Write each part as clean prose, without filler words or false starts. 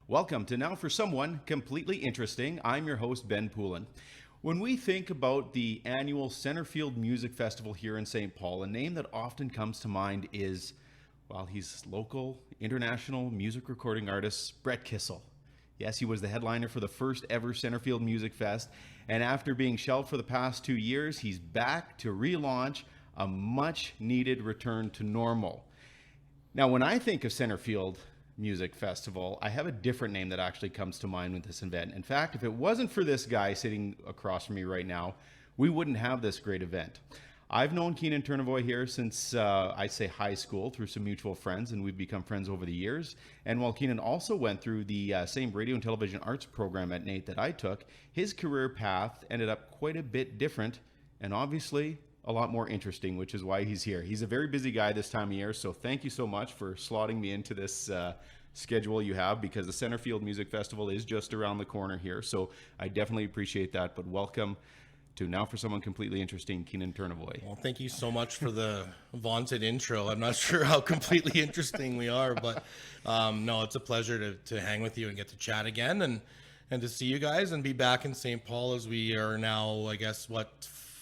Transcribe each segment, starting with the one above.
Welcome to Now for Someone Completely Interesting. I'm your host, Ben Poulin. When we think about the annual Centerfield Music Festival here in St. Paul, a name that often comes to mind is, well, he's local, international music recording artist, Brett Kissel. Yes, he was the headliner for the first ever Centerfield Music Fest, and after being shelved for the past 2 years, he's back to relaunch a much-needed return to normal. Now, when I think of Centerfield Music Festival, I have a different name that actually comes to mind with this event. In fact, if it wasn't for this guy sitting across from me right now, we wouldn't have this great event. I've known Keynon Ternovoy here since I'd say high school through some mutual friends, and we've become friends over the years. And while Keynon also went through the same radio and television arts program at NAIT that I took, his career path ended up quite a bit different and obviously a lot more interesting, which is why he's here. He's a very busy guy this time of year, so thank you so much for slotting me into this schedule you have, because the Centerfield Music Festival is just around the corner here, so I definitely appreciate that. But welcome to Now for Someone Completely Interesting, Keynon Ternovoy. Well, thank you so much for the vaunted intro. I'm not sure how completely interesting we are, but no, it's a pleasure to hang with you and get to chat again and to see you guys and be back in St. Paul, as we are now, I guess,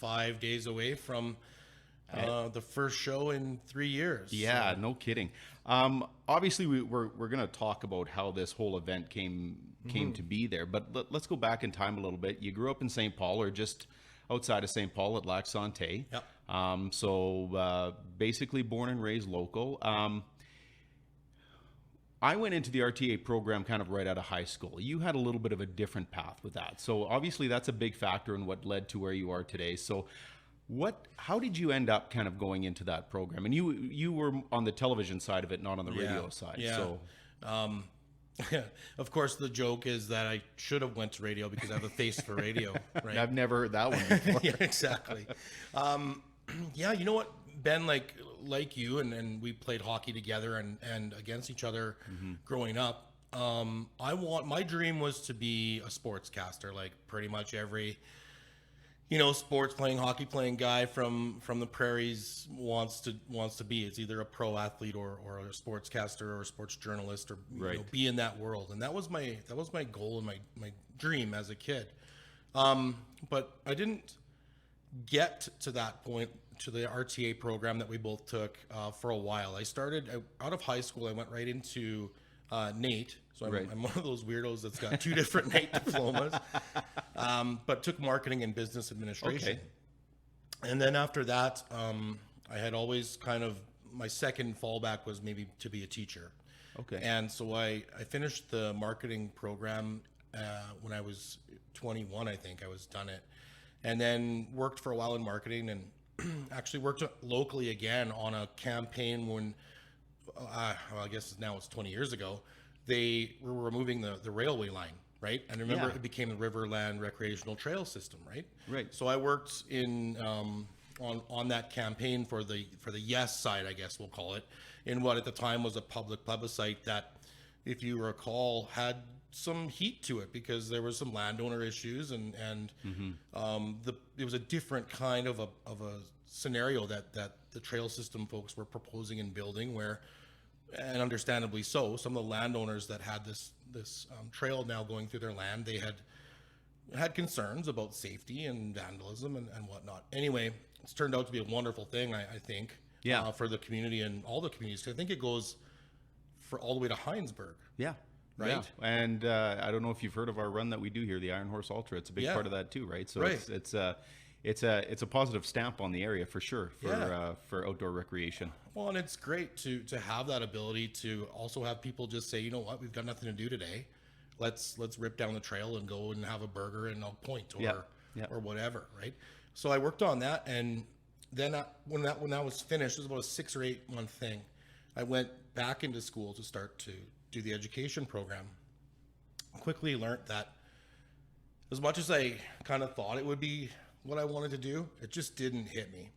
5 days away from the first show in 3 years. Yeah, so. No kidding. Obviously, we're going to talk about how this whole event came to be there, but let's go back in time a little bit. You grew up in St. Paul, or just outside of St. Paul at Lac Santé. Yep. So basically born and raised local. I went into the RTA program kind of right out of high school. You had a little bit of a different path with that. So obviously that's a big factor in what led to where you are today. So how did you end up kind of going into that program? And you were on the television side of it, not on the radio side. Yeah. So of course the joke is that I should have went to radio because I have a face for radio, right? I've never heard that one before. Yeah, exactly. Yeah, you know what, Ben, like you, and we played hockey together and against each other growing up. My dream was to be a sportscaster, like pretty much every, sports playing, hockey playing guy from the prairies wants to be. It's either a pro athlete or a sportscaster or a sports journalist, or be in that world. And that was my goal and my dream as a kid. But I didn't get to that point, to the RTA program that we both took for a while. I started out of high school. I went right into NAIT. So I'm one of those weirdos that's got two different NAIT diplomas, but took marketing and business administration. Okay. And then after that, I had always kind of, my second fallback was maybe to be a teacher. Okay. And so I finished the marketing program when I was 21, I think I was done it. And then worked for a while in marketing, and actually worked locally again on a campaign when, I guess now it's 20 years ago, they were removing the railway line, right? And remember, it became the Riverland Recreational Trail System, right? Right. So I worked in on that campaign for the yes side, I guess we'll call it, in what at the time was a public plebiscite that, if you recall, had some heat to it because there was some landowner issues and it was a different kind of a scenario that the trail system folks were proposing and building, where, and understandably so, some of the landowners that had this trail now going through their land, they had concerns about safety and vandalism and whatnot. Anyway, it's turned out to be a wonderful thing, I think, for the community and all the communities. I think it goes for all the way to Heinsberg. Yeah. Right. Yeah. And I don't know if you've heard of our run that we do here, the Iron Horse Ultra. It's a big part of that too, right? So it's a positive stamp on the area for sure for outdoor recreation. Well, and it's great to have that ability to also have people just say, you know what, we've got nothing to do today. Let's rip down the trail and go and have a burger and I'll point or whatever, right? So I worked on that, and then when that was finished, it was about a 6 or 8 month thing. I went back into school to start to do the education program. Quickly learned that as much as I kind of thought it would be what I wanted to do, it just didn't hit me.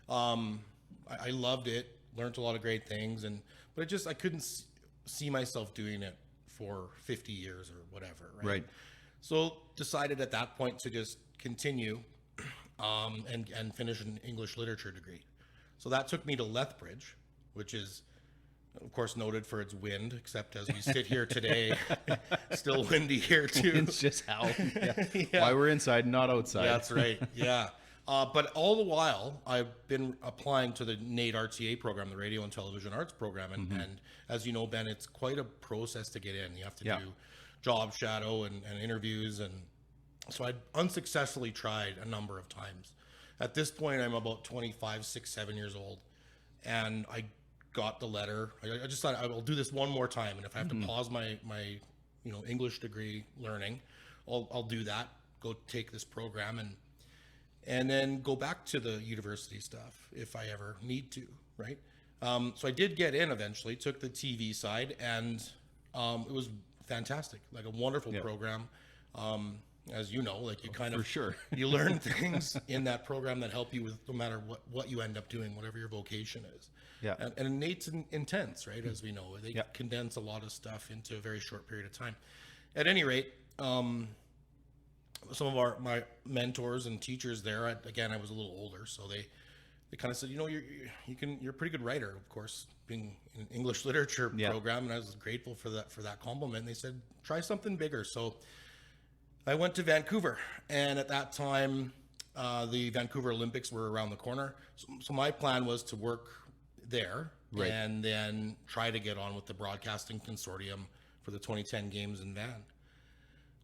I loved it, learned a lot of great things, but I couldn't see myself doing it for 50 years or whatever, right? So decided at that point to just continue and finish an English literature degree. So that took me to Lethbridge, which is of course, noted for its wind, except as we sit here today, still windy here too. It's just how. Yeah. Yeah. Why we're inside, not outside. That's right. Yeah. But all the while, I've been applying to the NAIT RTA program, the Radio and Television Arts program. And as you know, Ben, it's quite a process to get in. You have to do job shadow and interviews. And so I unsuccessfully tried a number of times. At this point, I'm about 25, 6, 7 years old. And I got the letter. I just thought I will do this one more time. And if I have to pause my English degree learning, I'll do that. Go take this program and then go back to the university stuff if I ever need to, right? So I did get in eventually, took the TV side, and it was fantastic, like a wonderful program. As you know, like you kind of, for sure, you learn things in that program that help you with no matter what you end up doing, whatever your vocation is. Yeah. And NAIT's intense, right? As we know, they condense a lot of stuff into a very short period of time. At any rate, some of my mentors and teachers there, again, I was a little older, so they kind of said, you're a pretty good writer, of course, being an English literature program, and I was grateful for that compliment. And they said, try something bigger. So I went to Vancouver, and at that time, the Vancouver Olympics were around the corner. So my plan was to work there and then try to get on with the broadcasting consortium for the 2010 games in Van.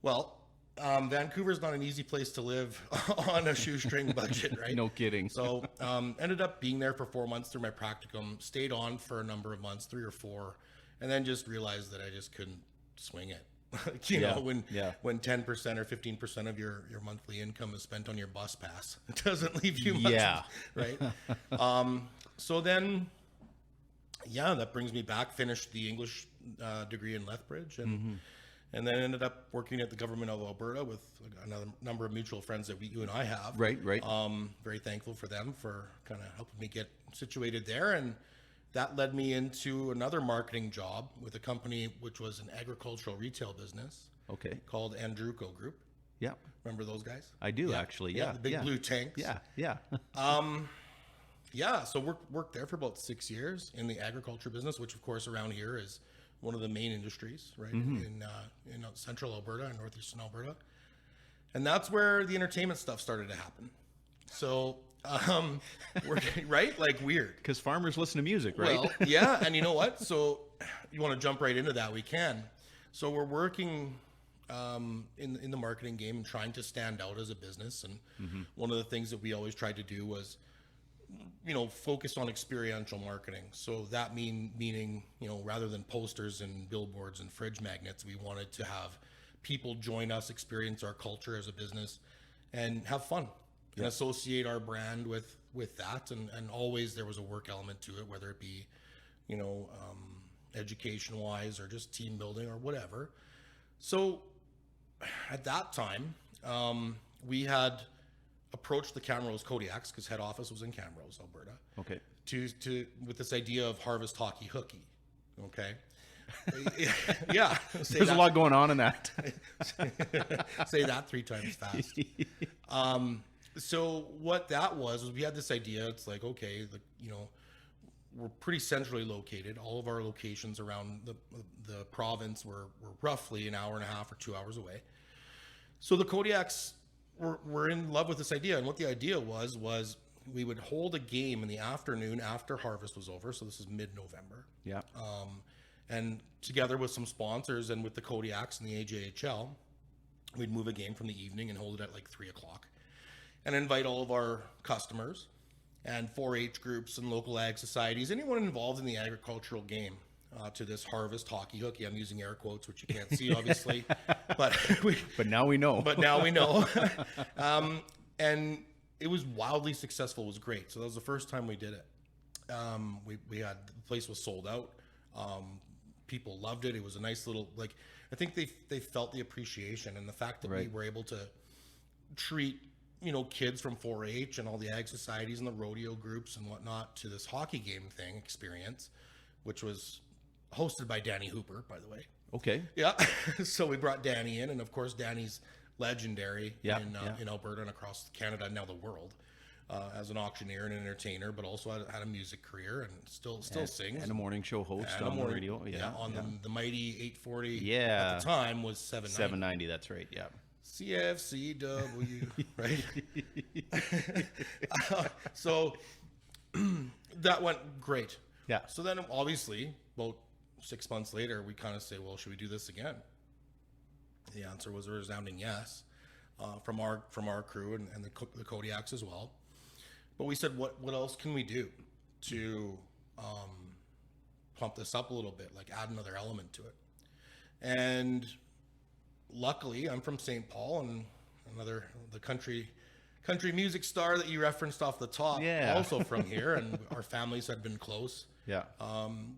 Well, Vancouver's not an easy place to live on a shoestring budget, right? No kidding. So ended up being there for 4 months through my practicum, stayed on for a number of months, 3 or 4, and then just realized that I just couldn't swing it. When 10% or 15% of your monthly income is spent on your bus pass, it doesn't leave you much, right? So then, that brings me back, finished the English degree in Lethbridge, and then ended up working at the government of Alberta with another number of mutual friends that you and I have. Right. Very thankful for them for kind of helping me get situated there. And that led me into another marketing job with a company which was an agricultural retail business. Okay. Called Andruco Group. Yeah. Remember those guys? I do actually. Yeah. The big blue tanks. Yeah. So worked there for about 6 years in the agriculture business, which of course around here is one of the main industries, right? In central Alberta and northeastern Alberta. And that's where the entertainment stuff started to happen. So, right? Like weird. Because farmers listen to music, right? Well, yeah. And you know what? So you want to jump right into that? We can. So we're working in the marketing game and trying to stand out as a business. And one of the things that we always tried to do was, focus on experiential marketing. So that meaning, rather than posters and billboards and fridge magnets, we wanted to have people join us, experience our culture as a business, and have fun and associate our brand with that. And always there was a work element to it, whether it be, education wise or just team building or whatever. So at that time, we had approached the Camrose Kodiaks, because head office was in Camrose, Alberta. Okay. With this idea of harvest hockey hooky. Okay. Yeah. There's a lot going on in that. Say that 3 times fast. So what that was we had this idea. It's like, okay, we're pretty centrally located. All of our locations around the province were roughly an hour and a half or 2 hours away. So the Kodiaks were in love with this idea. And what the idea was we would hold a game in the afternoon after harvest was over. So this is mid-November. Yeah. And together with some sponsors and with the Kodiaks and the AJHL, we'd move a game from the evening and hold it at like 3 o'clock and invite all of our customers and 4-H groups and local ag societies, anyone involved in the agricultural game, to this harvest hockey hooky. I'm using air quotes, which you can't see obviously, but now we know. But now we know. And it was wildly successful. It was great. So that was the first time we did it. We had, the place was sold out. People loved it. It was a nice little, I think they felt the appreciation and the fact that we were able to treat, kids from 4-H and all the ag societies and the rodeo groups and whatnot to this hockey game experience, which was hosted by Danny Hooper, by the way. Okay. Yeah. So we brought Danny in, and of course Danny's legendary in Alberta and across Canada and now the world. as an auctioneer and an entertainer, but also had a music career and still sings. And a morning show host And on the radio. Yeah, on the mighty 840. Yeah. At the time was 790. 790, that's right, yeah. CFCW, right? So that went great. Yeah. So then obviously about 6 months later, we kind of say, well, should we do this again? The answer was a resounding yes, from our crew and the Kodiaks as well. But we said, what else can we do to pump this up a little bit, like add another element to it? And luckily, I'm from St. Paul, and the country music star that you referenced off the top, also from here, and our families had been close. Yeah.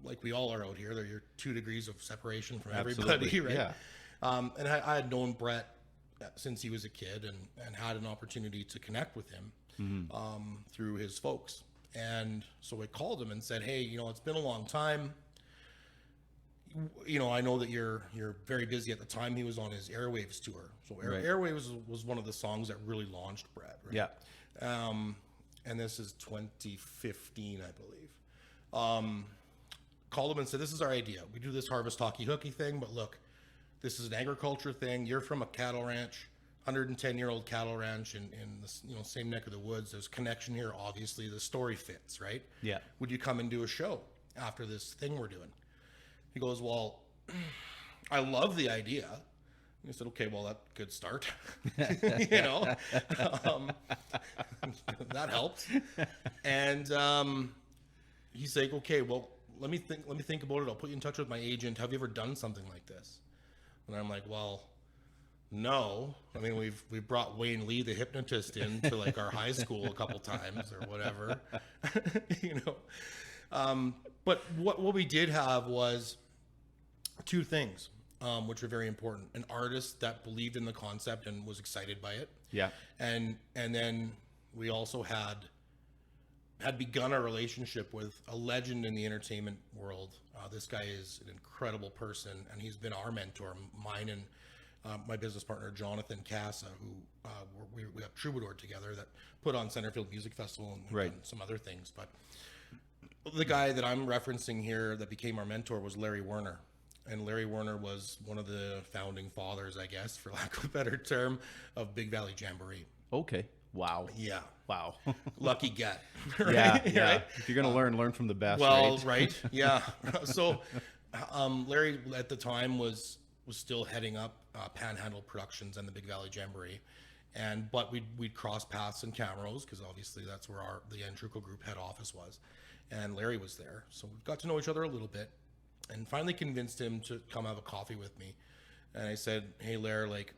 Like we all are out here. You're 2 degrees of separation from Absolutely. everybody, right? Yeah. And I had known Brett since he was a kid, and had an opportunity to connect with him through his folks. And so I called him and said, hey, it's been a long time. I know that you're very busy. At the time, he was on his Airwaves tour. So Airwaves was one of the songs that really launched Brett, right? Yeah. And this is 2015, I believe. Called him and said, this is our idea. We do this harvest hockey hooky thing, but look, this is an agriculture thing. You're from a cattle ranch, 110-year-old cattle ranch in the same neck of the woods. There's connection here. Obviously, the story fits, right? Yeah. Would you come and do a show after this thing we're doing? He goes, well, I love the idea. And I said, okay, well, that's a good start. That helps. And he's like, okay, well, let me think about it. I'll put you in touch with my agent. Have you ever done something like this? And I'm like, well, no. I mean, we've brought Wayne Lee, the hypnotist, in to like our high school a couple times or whatever, But what we did have was 2 things, which were very important: an artist that believed in the concept and was excited by it. Yeah. And then we also had begun a relationship with a legend in the entertainment world. This guy is an incredible person, and he's been our mentor, mine and my business partner, Jonathan Casa, who we have Troubadour together that put on Centerfield Music Festival and Right. done some other things. But the guy that I'm referencing here that became our mentor was Larry Werner. And Larry Werner was one of the founding fathers, I guess, for lack of a better term, of Big Valley Jamboree. Okay. Wow. Yeah. Wow. Lucky get. Right? Yeah. Right? If you're going to learn from the best, Well, right? right. Yeah. So Larry at the time was still heading up Panhandle Productions and the Big Valley Jamboree. But we'd cross paths in Camrose, because obviously that's where the Entruco Group head office was. And Larry was there. So we got to know each other a little bit, and finally convinced him to come have a coffee with me. And I said, hey, Larry, like,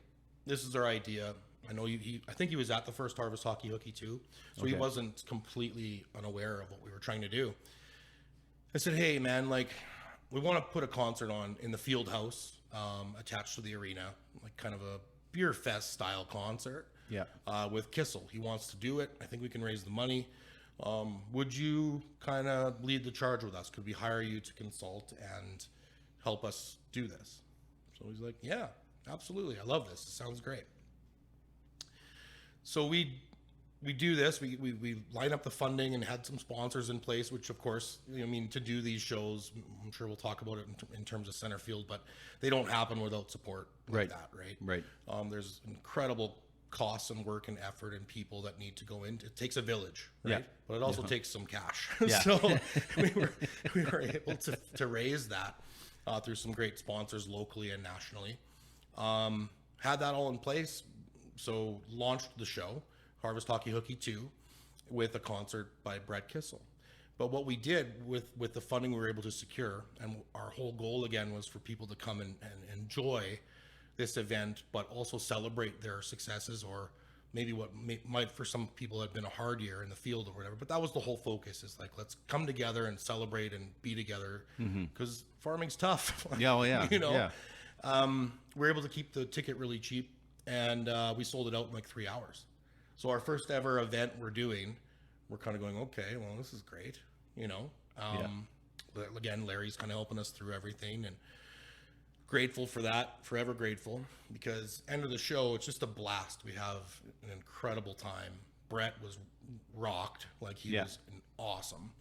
this is our idea. I know I think he was at the first Harvest Hockey Hooky too, so he wasn't completely unaware of what we were trying to do. I said, hey, man, like, we want to put a concert on in the field house attached to the arena, like kind of a beer fest style concert. Yeah. With Kissel. He wants to do it. I think we can raise the money. Would you kind of lead the charge with us? Could we hire you to consult and help us do this? So he's like, yeah, absolutely. I love this. It sounds great. So we do this. We line up the funding and had some sponsors in place, which of course, to do these shows, I'm sure we'll talk about it in terms of Centerfield, but they don't happen without support like that, right? Right. There's incredible costs and work and effort and people that need to go in. It takes a village, right? Yeah. But it also takes some cash. Yeah. So we were able to raise that through some great sponsors locally and nationally. Had that all in place. So launched the show, Harvest Hockey Hooky 2, with a concert by Brett Kissel. But what we did with the funding we were able to secure, and our whole goal again was for people to come and enjoy this event, but also celebrate their successes, or maybe what might for some people have been a hard year in the field or whatever. But that was the whole focus, is like, let's come together and celebrate and be together, because farming's tough. Yeah, well, yeah. Yeah. We're able to keep the ticket really cheap, and we sold it out in like 3 hours. So our first ever event we're doing, we're kind of going, okay, well, this is great, But again, Larry's kind of helping us through everything, and grateful for that, forever grateful, because end of the show, it's just a blast. We have an incredible time. Brett was rocked. Like he was awesome.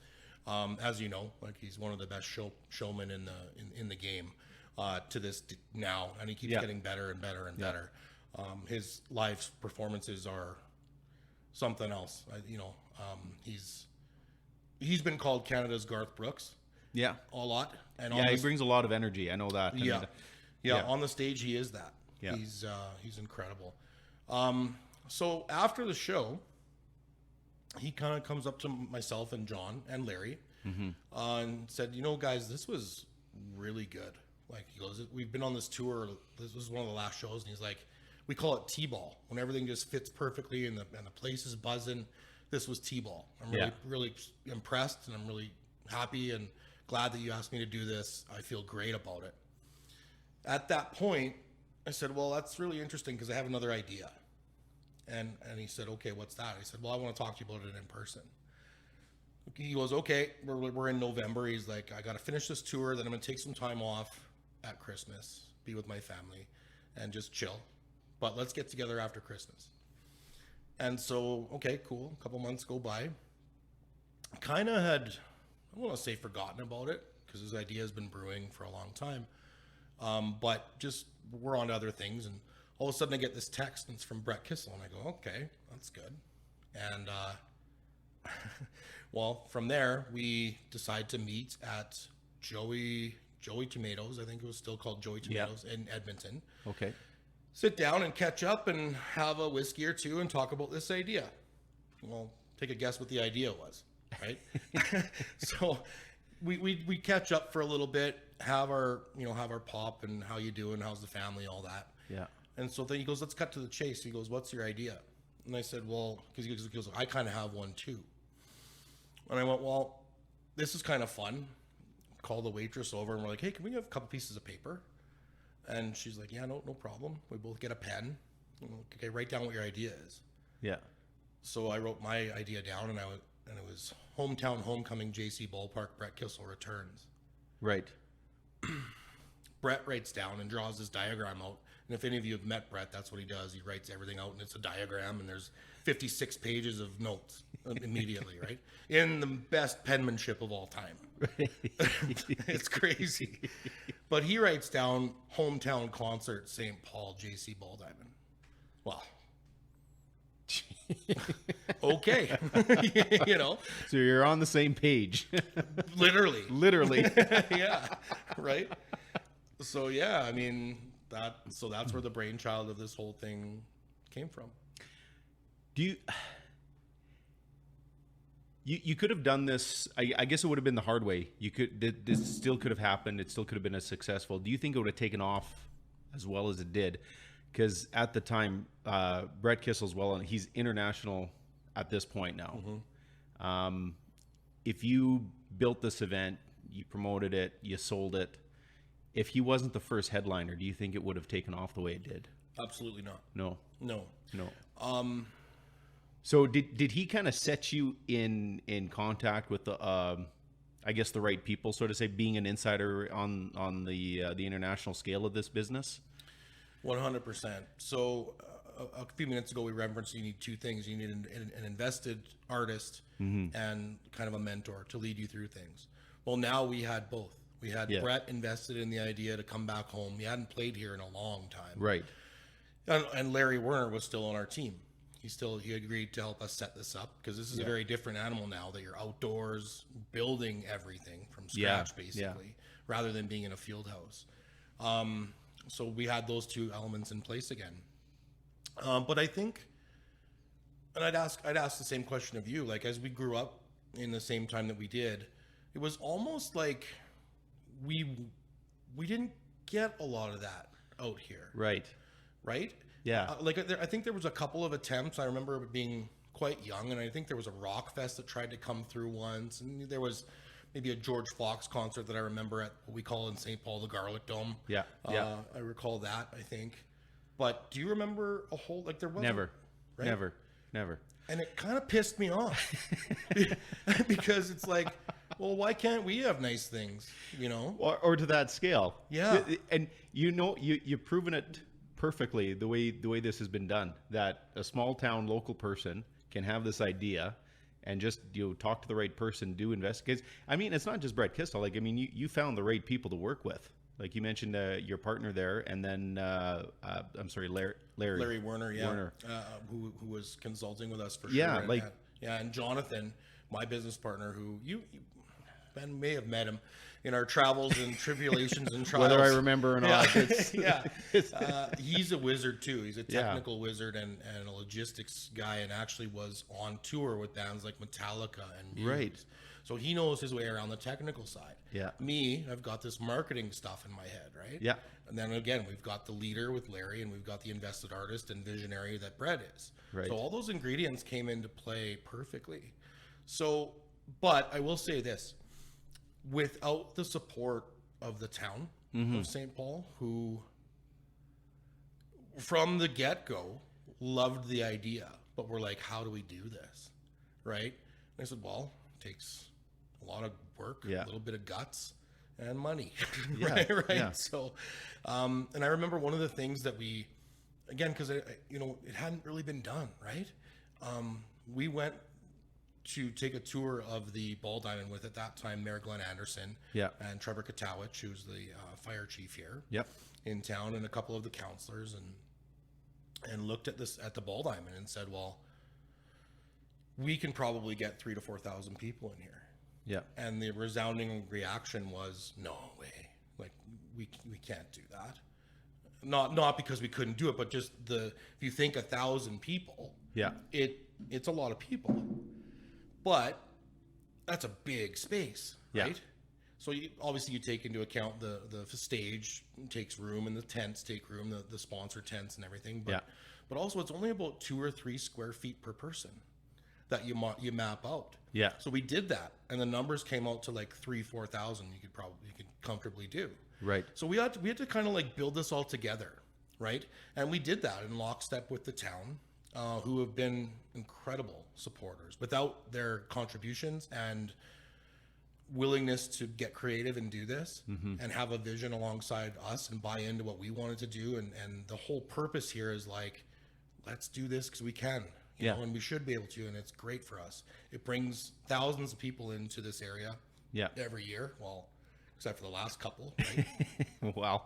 As you know, like he's one of the best showmen in the game to this now, and he keeps getting better and better and better. His live performances are something else. He's been called Canada's Garth Brooks. Yeah, a lot. And he brings a lot of energy. I know that. Yeah. On the stage, he is that. Yeah. He's incredible. So after the show, he kind of comes up to myself and John and Larry and said, guys, this was really good. Like, he goes, we've been on this tour. This was one of the last shows. And he's like, we call it T-ball. When everything just fits perfectly and the place is buzzing, this was T-ball. I'm really impressed, and I'm really happy and glad that you asked me to do this. I feel great about it. At that point, I said, well, that's really interesting because I have another idea. And he said, okay, what's that? I said, well, I want to talk to you about it in person. He goes, okay, we're in November. He's like, I got to finish this tour. Then I'm going to take some time off at Christmas, be with my family, and just chill. But let's get together after Christmas. And so, okay, cool. A couple months go by. Kind of had, I don't want to say forgotten about it, because his idea has been brewing for a long time. But just we're on to other things. And all of a sudden I get this text, and it's from Brett Kissel. And I go, okay, that's good. And well, from there, we decide to meet at Joey Tomatoes. I think it was still called Joey Tomatoes in Edmonton. Okay. Sit down and catch up and have a whiskey or two and talk about this idea. Well, take a guess what the idea was, right? So we catch up for a little bit, have our pop and how you doing, how's the family, all that. Yeah. And so then he goes, let's cut to the chase. He goes, what's your idea? And I said, well, because he goes, I kind of have one too. And I went, well, this is kind of fun. Call the waitress over and we're like, hey, can we have a couple pieces of paper? And she's like, yeah, no problem. We both get a pen. Okay, write down what your idea is. Yeah. So I wrote my idea down, and it was hometown homecoming, JC Ballpark, Brett Kissel returns. Right. Brett writes down and draws this diagram out. And if any of you have met Brett, that's what he does. He writes everything out, and it's a diagram, and there's 56 pages of notes immediately, right? In the best penmanship of all time. It's crazy. But he writes down hometown concert, St. Paul, JC Ball Diamond. Well, okay. So you're on the same page. Literally. Yeah. Right. So yeah, I mean that's where the brainchild of this whole thing came from. You could have done this. I guess it would have been the hard way. This still could have happened. It still could have been as successful. Do you think it would have taken off as well as it did? Because at the time, Brett Kissel's and he's international at this point now. Mm-hmm. If you built this event, you promoted it, you sold it. If he wasn't the first headliner, do you think it would have taken off the way it did? Absolutely not. No. So did he kind of set you in contact with the I guess the right people, so to say, being an insider on the international scale of this business? 100%. So a few minutes ago we referenced you need two things. You need an invested artist and kind of a mentor to lead you through things. Well, now we had both. We had Brett invested in the idea to come back home. He hadn't played here in a long time. Right. And Larry Werner was still on our team. He agreed to help us set this up because this is a very different animal now that you're outdoors building everything from scratch basically, rather than being in a field house. So we had those two elements in place again. But I think, and I'd ask the same question of you, like as we grew up in the same time that we did, it was almost like we didn't get a lot of that out here. Right. Yeah. I think there was a couple of attempts. I remember being quite young, and I think there was a rock fest that tried to come through once, and there was maybe a George Fox concert that I remember at what we call in St. Paul the Garlic Dome. Yeah. I recall that, I think. But do you remember a whole there was never. And it kind of pissed me off because it's like, well, why can't we have nice things, or to that scale? Yeah. And you've proven it perfectly the way this has been done, that a small town local person can have this idea and just, talk to the right person, do investigate. I mean, it's not just Brett Kissel. Like, I mean, you found the right people to work with. Like you mentioned your partner there, and then I'm sorry, Larry Werner, yeah, Werner. Who was consulting with us for Yeah, sure. And Jonathan, my business partner, who you Ben may have met him in our travels and tribulations and trials. Whether I remember or not, he's a wizard too. He's a technical wizard and a logistics guy, and actually was on tour with bands like Metallica and Muse. Right. So he knows his way around the technical side. Yeah. Me, I've got this marketing stuff in my head, right? Yeah. And then again, we've got the leader with Larry, and we've got the invested artist and visionary that Brett is. Right. So all those ingredients came into play perfectly. So, but I will say this, without the support of the town of St. Paul, who from the get-go loved the idea, but were like, how do we do this? Right? And I said, well, it takes a lot of work, a little bit of guts and money. right. Yeah. So, and I remember one of the things that we, again, because it hadn't really been done, right? We went to take a tour of the Ball Diamond with, at that time, Mayor Glenn Anderson and Trevor Katowich, who's the fire chief here in town, and a couple of the councilors, and looked at the Ball Diamond and said, well, we can probably get 3,000 to 4,000 people in here. Yeah. And the resounding reaction was, no way. Like, we can't do that. Not because we couldn't do it, but just if you think 1,000 people, it's a lot of people. But that's a big space, right? Yeah. So obviously you take into account the stage takes room, and the tents take room, the sponsor tents and everything. But also it's only about 2 or 3 square feet per person that you map out. Yeah. So we did that, and the numbers came out to like 3,000-4,000. You could comfortably do. Right. So we had to kind of like build this all together, right? And we did that in lockstep with the town, who have been incredible supporters. Without their contributions and willingness to get creative and do this and have a vision alongside us and buy into what we wanted to do, and the whole purpose here is like, let's do this because we can. You know, and we should be able to, and it's great for us. It brings thousands of people into this area every year. Well, except for the last couple, right? Wow.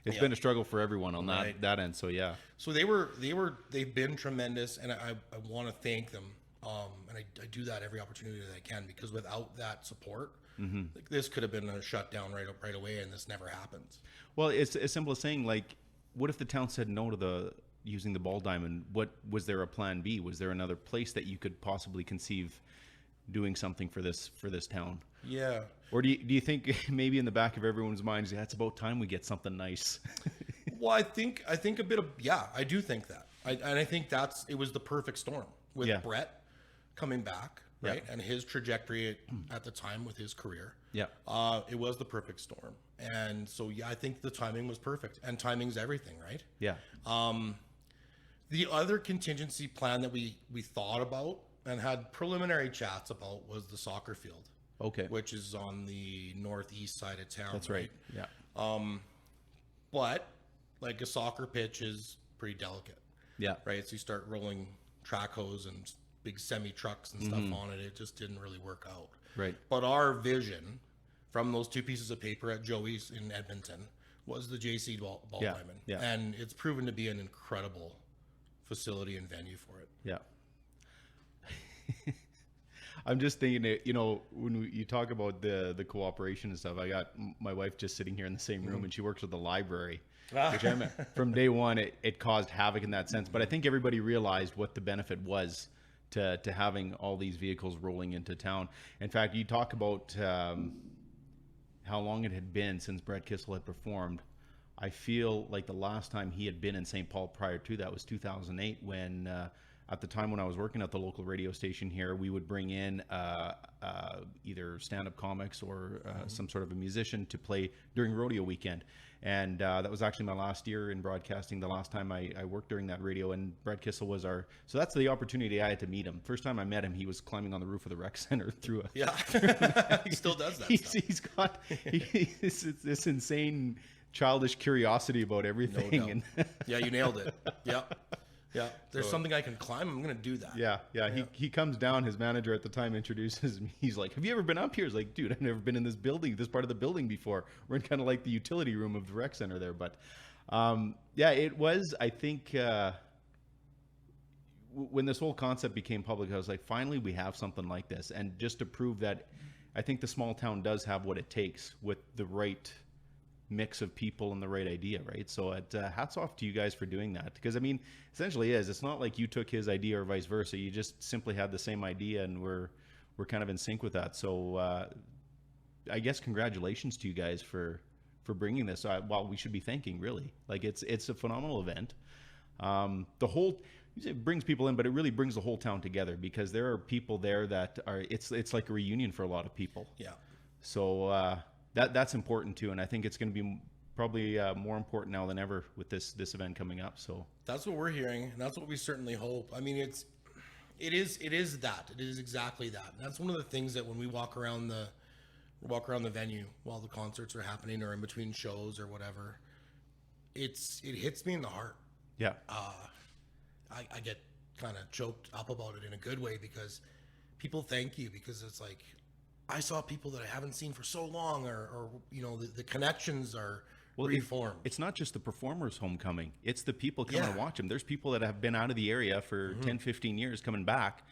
It's been a struggle for everyone on that end. So So they've been tremendous, and I want to thank them. And I do that every opportunity that I can, because without that support, like, this could have been a shutdown right away, and this never happens. Well, it's as simple as saying, like, what if the town said no to using the Ball Diamond? What was there a plan B? Was there another place that you could possibly conceive doing something for this town? Yeah. Or do you think maybe in the back of everyone's minds, it's about time we get something nice? Well, I think a bit of, I do think that. I think it was the perfect storm with Brett coming back, right? And his trajectory at the time with his career. Yeah. It was the perfect storm. And so, I think the timing was perfect, and timing's everything, right? Yeah. The other contingency plan that we thought about and had preliminary chats about was the soccer field. Okay. Which is on the northeast side of town. That's right. Yeah. But like, a soccer pitch is pretty delicate. Yeah. Right. So you start rolling track hose and big semi trucks and stuff on it. It just didn't really work out. Right. But our vision from those 2 pieces of paper at Joey's in Edmonton was the JC Ball Diamond. Yeah. And it's proven to be an incredible facility and venue for it. Yeah. I'm just thinking that, when you talk about the cooperation and stuff, I got my wife just sitting here in the same room, and she works with the library, which from day one, it caused havoc in that sense. But I think everybody realized what the benefit was to having all these vehicles rolling into town. In fact, you talk about how long it had been since Brett Kissel had performed. I feel like the last time he had been in St. Paul prior to that was 2008, when at the time when I was working at the local radio station here, we would bring in either stand-up comics or some sort of a musician to play during rodeo weekend. And that was actually my last year in broadcasting, the last time I worked during that radio, and Brett Kissel was so that's the opportunity I had to meet him. First time I met him, he was climbing on the roof of the rec center through a... Yeah, he still does that stuff. He's got this insane childish curiosity about everything. No. Yeah, you nailed it. Yep. Yeah. There's something I can climb. I'm going to do that. Yeah. He comes down. His manager at the time introduces me. He's like, "Have you ever been up here?" He's like, "Dude, I've never been in this part of the building before. We're in kind of like the utility room of the rec center there." But yeah, it was. I think when this whole concept became public, I was like, finally, we have something like this, and just to prove that, I think the small town does have what it takes with the right mix of people and the right idea, right? So hats off to you guys for doing that, because I mean, essentially it's not like you took his idea or vice versa. You just simply had the same idea, and we're kind of in sync with that. So I guess congratulations to you guys for bringing this. Well, we should be thanking, really. Like it's a phenomenal event. The whole, it brings people in, but it really brings the whole town together, because there are people there that are, it's like a reunion for a lot of people. Yeah. So that's important too, and I think it's going to be probably more important now than ever with this event coming up. So that's what we're hearing, and that's what we certainly hope. I mean, it is exactly that. And that's one of the things that when we walk around the venue while the concerts are happening or in between shows or whatever, it hits me in the heart. Yeah. I get kind of choked up about it in a good way, because people thank you, because it's like, I saw people that I haven't seen for so long, or you know, the connections are reformed. It's not just the performers' homecoming. It's the people coming to watch them. There's people that have been out of the area for 10, 15 years coming back,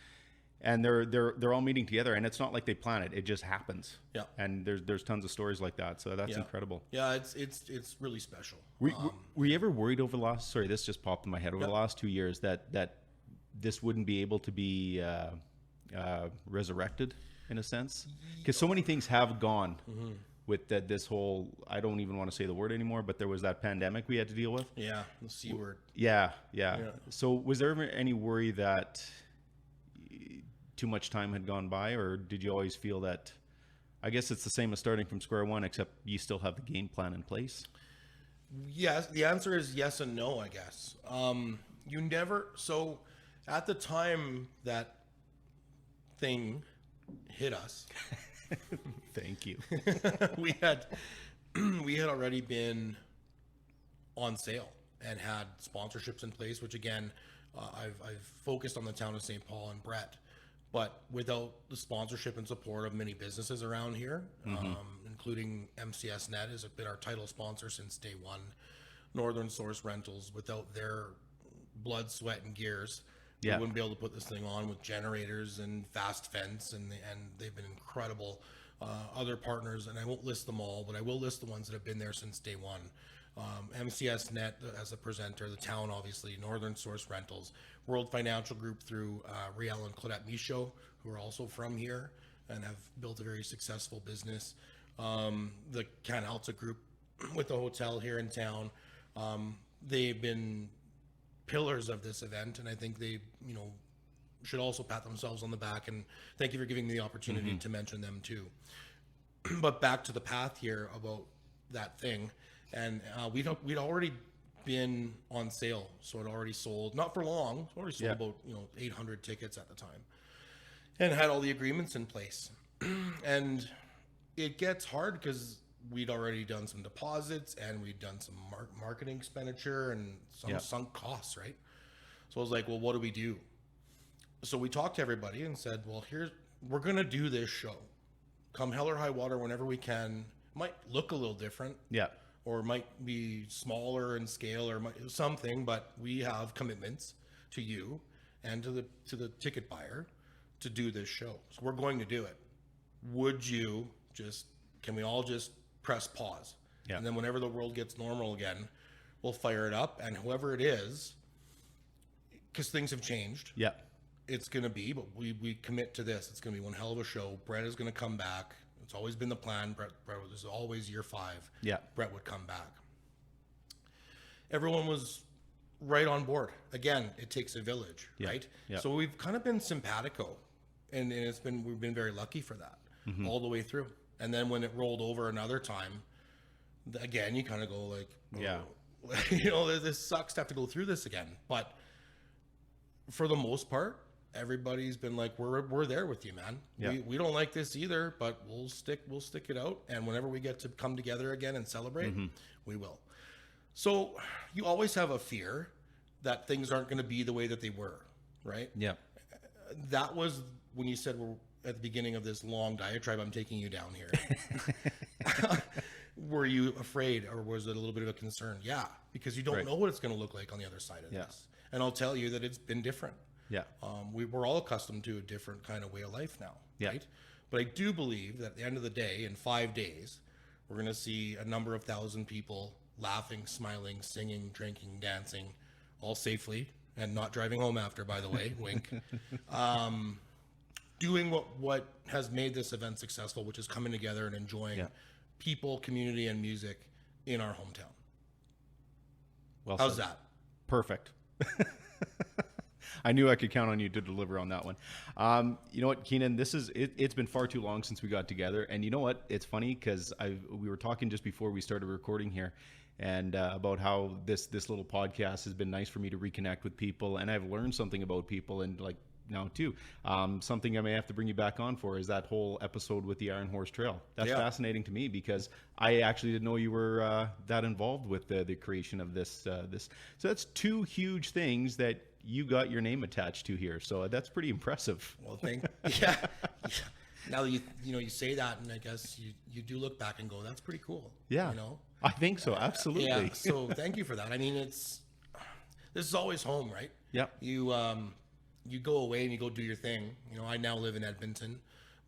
and they're all meeting together, and it's not like they plan it. It just happens. Yeah. And there's tons of stories like that. So that's incredible. Yeah, it's really special. Were you ever worried over the last, sorry, this just popped in my head, over the last 2 years that this wouldn't be able to be resurrected in a sense? Because so many things have gone with this whole, I don't even want to say the word anymore, but there was that pandemic we had to deal with. Yeah, the C word. Yeah. So was there ever any worry that too much time had gone by, or did you always feel that, I guess it's the same as starting from square one, except you still have the game plan in place? Yes, the answer is yes and no, I guess. So at the time that thing hit us, thank you. we had already been on sale and had sponsorships in place, which again, I've focused on the town of St. Paul and Brett, but without the sponsorship and support of many businesses around here, including MCS Net has been our title sponsor since day one, Northern Source Rentals, without their blood, sweat, and gears, we wouldn't be able to put this thing on with generators and fast fence, and they've been incredible. Other partners, and I won't list them all, but I will list the ones that have been there since day one. MCS Net as a presenter, the town obviously, Northern Source Rentals, World Financial Group through Riel and Claudette Michaud, who are also from here and have built a very successful business. The Can Alta Group with the hotel here in town. They've been pillars of this event, and I think they, should also pat themselves on the back, and thank you for giving me the opportunity to mention them too. But back to the path here about that thing, and we'd already been on sale, so it already sold, not for long, already sold about 800 tickets at the time, and had all the agreements in place. And it gets hard because we'd already done some deposits, and we'd done some marketing expenditure and some sunk costs, right? So I was like, well, what do we do? So we talked to everybody and said, well, we're going to do this show. Come hell or high water, whenever we can. It might look a little different. Yeah. Or it might be smaller in scale or something, but we have commitments to you and to the ticket buyer to do this show. So we're going to do it. Would you can we all just press pause? Yeah. And then whenever the world gets normal again, we'll fire it up, and whoever it is, because things have changed. Yeah. It's going to be, but we commit to this. It's going to be one hell of a show. Brett is going to come back. It's always been the plan. Brett was always year 5. Yeah. Brett would come back. Everyone was right on board. Again, it takes a village, right? Yeah. So we've kind of been simpatico, and we've been very lucky for that all the way through. And then when it rolled over another time, again, you kind of go like, this sucks to have to go through this again. But for the most part, everybody's been like, we're there with you, man. Yeah. We don't like this either, but we'll stick it out. And whenever we get to come together again and celebrate, we will. So you always have a fear that things aren't going to be the way that they were, right? Yeah. That was when you said we're at the beginning of this long diatribe. I'm taking you down here. Were you afraid, or was it a little bit of a concern? Yeah, because you don't know what it's going to look like on the other side of this. And I'll tell you that it's been different. Yeah. We're all accustomed to a different kind of way of life now, right? But I do believe that at the end of the day, in 5 days, we're going to see a number of thousand people laughing, smiling, singing, drinking, dancing, all safely, and not driving home after, by the way, wink. Doing what has made this event successful, which is coming together and enjoying people, community, and music in our hometown. Well, how's that? Perfect. I knew I could count on you to deliver on that one. You know what, Keynon, it's been far too long since we got together. And you know what? It's funny because we were talking just before we started recording here, and about how this little podcast has been nice for me to reconnect with people. And I've learned something about people, and like now too. Something I may have to bring you back on for is that whole episode with the Iron Horse Trail. That's fascinating to me because I actually didn't know you were that involved with the creation of this. So that's 2 huge things that you got your name attached to here. So that's pretty impressive. Well, yeah. Now that you say that, and I guess you do look back and go, that's pretty cool. Yeah. You know? I think so. Absolutely. Yeah. So thank you for that. I mean, this is always home, right? Yeah. You go away and you go do your thing. You know, I now live in Edmonton,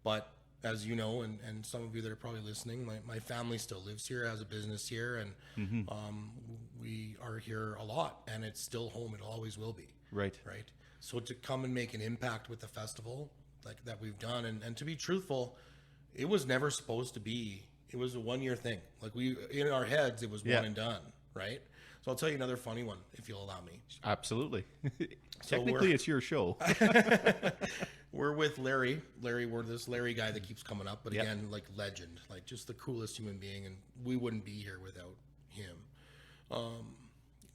but as you know, and some of you that are probably listening, my family still lives here, has a business here, and we are here a lot, and it's still home. It always will be. Right. So to come and make an impact with the festival like that we've done, and to be truthful, it was never supposed to be. It was a 1-year thing. Like in our heads, it was one and done, right? So I'll tell you another funny one, if you'll allow me. Absolutely. Technically, it's your show. We're with Larry. We're this Larry guy that keeps coming up, but again, like legend, like just the coolest human being, and we wouldn't be here without him.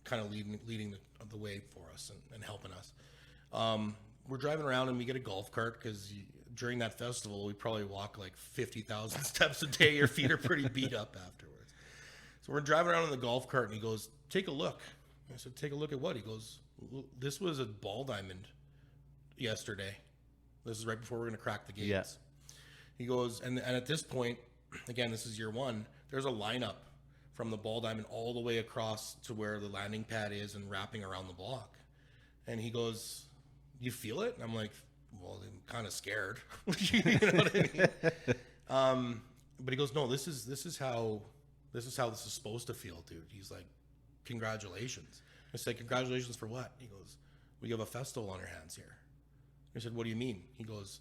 Kind of leading the way for us and helping us. We're driving around and we get a golf cart because during that festival, we probably walk like 50,000 steps a day. Your feet are pretty beat up afterwards. So we're driving around in the golf cart and he goes, "Take a look." I said, "Take a look at what?" He goes, "This was a ball diamond yesterday. This is right before we're going to crack the gates." Yeah. He goes, and at this point, again, this is year 1, there's a lineup from the ball diamond all the way across to where the landing pad is and wrapping around the block. And he goes, "You feel it?" And I'm like, "Well, I'm kind of scared." You know what I mean? But he goes, "No, this is how this is supposed to feel, dude." He's like, "Congratulations." I said, "Congratulations for what?" He goes, "We have a festival on our hands here." I said, "What do you mean?" He goes,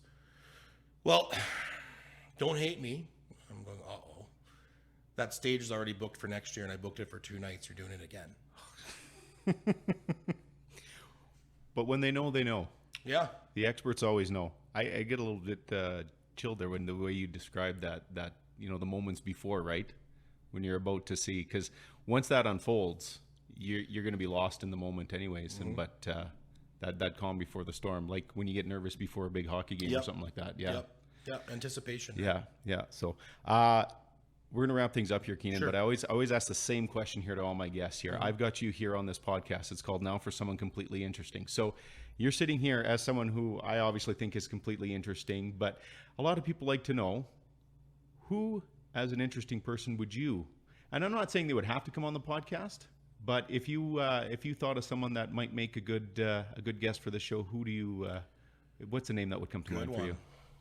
"Well, don't hate me." I'm going, "Uh-oh. That stage is already booked for next year, and I booked it for 2 nights. You're doing it again." But when they know, they know. Yeah. The experts always know. I get a little bit chilled there when the way you described that the moments before, right? When you're about to see, because once that unfolds, you're going to be lost in the moment anyways. And but that calm before the storm, like when you get nervous before a big hockey game or something like that. Yeah. Yep. Anticipation. Yeah. So we're going to wrap things up here, Keynon, but I always ask the same question here to all my guests here. I've got you here on this podcast. It's called Now for Someone Completely Interesting. So you're sitting here as someone who I obviously think is completely interesting, but a lot of people like to know, who as an interesting person would you, and I'm not saying they would have to come on the podcast, but if you thought of someone that might make a good guest for the show, who do you, what's the name that would come to mind for you?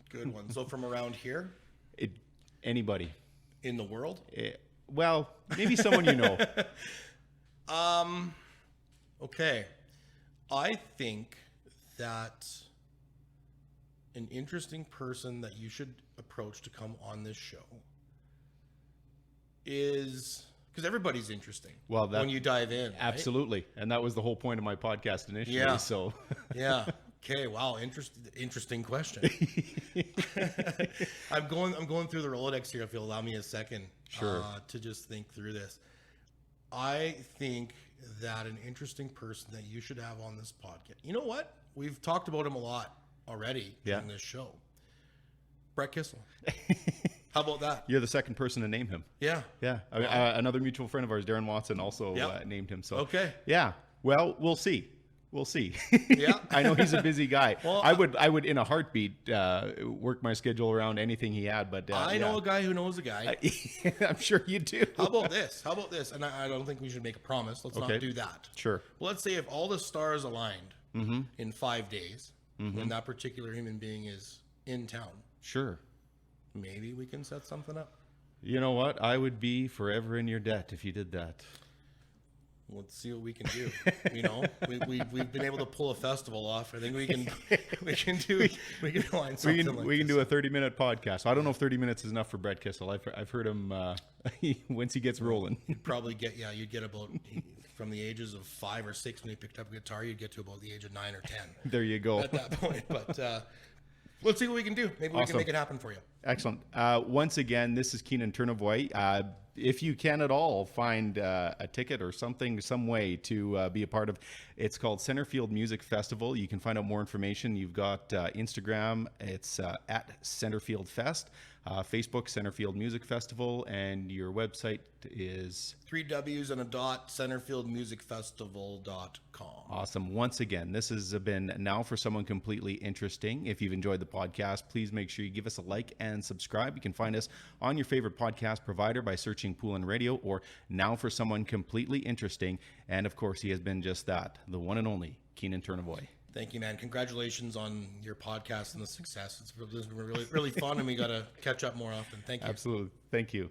Good one. So from around here? Anybody. In the world? Well, maybe someone you know. Okay. I think that an interesting person that you should approach to come on this show is, because everybody's interesting. Well, when you dive in, absolutely, right? And that was the whole point of my podcast initially. Yeah. So yeah. Okay. Wow. Interesting question. I'm going through the Rolodex here. If you'll allow me a second, to just think through this. I think that an interesting person that you should have on this podcast. You know what? We've talked about him a lot already in this show. Brett Kissel. How about that? You're the second person to name him. Yeah. Yeah. Another mutual friend of ours, Darren Watson, also named him. So okay. Yeah. Well, we'll see. We'll see. Yeah. I know he's a busy guy. Well, I would in a heartbeat work my schedule around anything he had. But I know a guy who knows a guy. I'm sure you do. How about this? How about this? And I don't think we should make a promise. Let's not do that. Sure. Well, let's say if all the stars aligned in 5 days, when that particular human being is in town, Sure. maybe we can set something up. You know what? I would be forever in your debt if you did that. Let's see what we can do. You know, we've been able to pull a festival off. I think we can line something We can do a 30-minute podcast. I don't know if 30 minutes is enough for Brett Kissel. I've heard him once he gets rolling. You'd probably you'd get about from the ages of 5 or 6 when he picked up a guitar. You'd get to about the age of 9 or 10. There you go. At that point, but let's see what we can do. Maybe we can make it happen for you. Excellent. Once again, this is Keynon Ternovoy. If you can at all find a ticket or something, some way to be a part of, it's called Centerfield Music Festival. You can find out more information. You've got Instagram. It's at Centerfield Fest. Facebook, Centerfield Music Festival, and your website is 3 W's and a dot, centerfieldmusicfestival.com. Awesome. Once again, this has been Now for Someone Completely Interesting. If you've enjoyed the podcast, please make sure you give us a like and subscribe. You can find us on your favorite podcast provider by searching Poolin Radio or Now for Someone Completely Interesting. And of course, he has been just that, the one and only Keynon Ternovoy. Thank you, man. Congratulations on your podcast and the success. It's been really, really fun, and we got to catch up more often. Thank you. Absolutely. Thank you.